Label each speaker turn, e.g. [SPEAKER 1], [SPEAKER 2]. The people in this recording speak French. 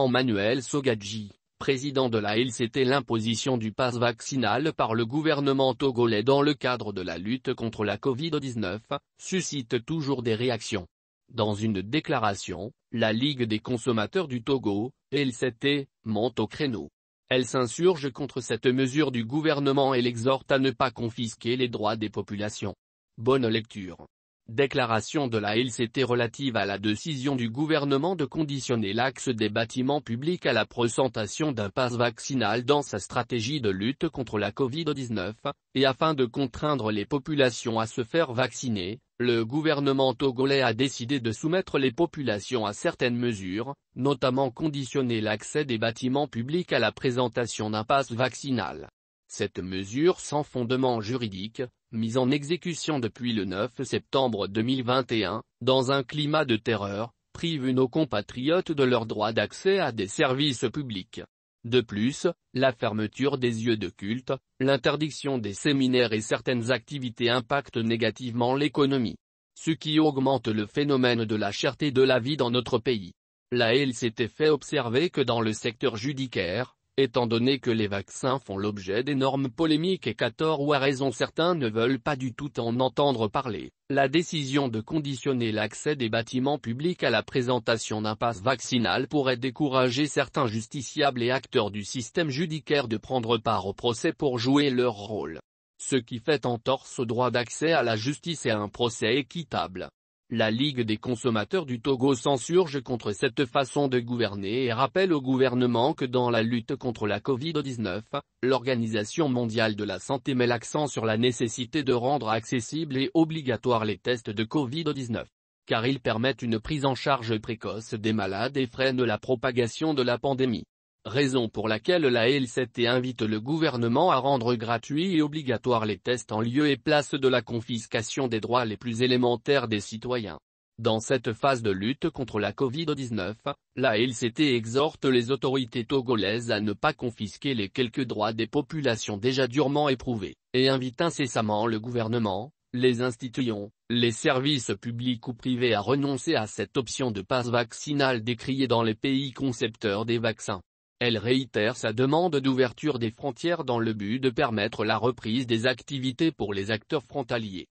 [SPEAKER 1] Emmanuel Sogadji, président de la LCT. L'imposition du pass vaccinal par le gouvernement togolais dans le cadre de la lutte contre la Covid-19, suscite toujours des réactions. Dans une déclaration, la Ligue des consommateurs du Togo, LCT, monte au créneau. Elle s'insurge contre cette mesure du gouvernement et l'exhorte à ne pas confisquer les droits des populations. Bonne lecture. Déclaration de la LCT relative à la décision du gouvernement de conditionner l'accès des bâtiments publics à la présentation d'un pass vaccinal dans sa stratégie de lutte contre la Covid-19, et afin de contraindre les populations à se faire vacciner, le gouvernement togolais a décidé de soumettre les populations à certaines mesures, notamment conditionner l'accès des bâtiments publics à la présentation d'un pass vaccinal. Cette mesure sans fondement juridique, mise en exécution depuis le 9 septembre 2021, dans un climat de terreur, prive nos compatriotes de leur droit d'accès à des services publics. De plus, la fermeture des lieux de culte, l'interdiction des séminaires et certaines activités impactent négativement l'économie. Ce qui augmente le phénomène de la cherté de la vie dans notre pays. La LCT fait observer que dans le secteur judiciaire, étant donné que les vaccins font l'objet d'énormes polémiques et qu'à tort ou à raison certains ne veulent pas du tout en entendre parler, la décision de conditionner l'accès des bâtiments publics à la présentation d'un pass vaccinal pourrait décourager certains justiciables et acteurs du système judiciaire de prendre part au procès pour jouer leur rôle. Ce qui fait entorse au droit d'accès à la justice et à un procès équitable. La Ligue des consommateurs du Togo s'insurge contre cette façon de gouverner et rappelle au gouvernement que dans la lutte contre la Covid-19, l'Organisation mondiale de la santé met l'accent sur la nécessité de rendre accessibles et obligatoires les tests de Covid-19. Car ils permettent une prise en charge précoce des malades et freinent la propagation de la pandémie. Raison pour laquelle la LCT invite le gouvernement à rendre gratuits et obligatoires les tests en lieu et place de la confiscation des droits les plus élémentaires des citoyens. Dans cette phase de lutte contre la Covid-19, la LCT exhorte les autorités togolaises à ne pas confisquer les quelques droits des populations déjà durement éprouvés, et invite incessamment le gouvernement, les institutions, les services publics ou privés à renoncer à cette option de passe vaccinal décriée dans les pays concepteurs des vaccins. Elle réitère sa demande d'ouverture des frontières dans le but de permettre la reprise des activités pour les acteurs frontaliers.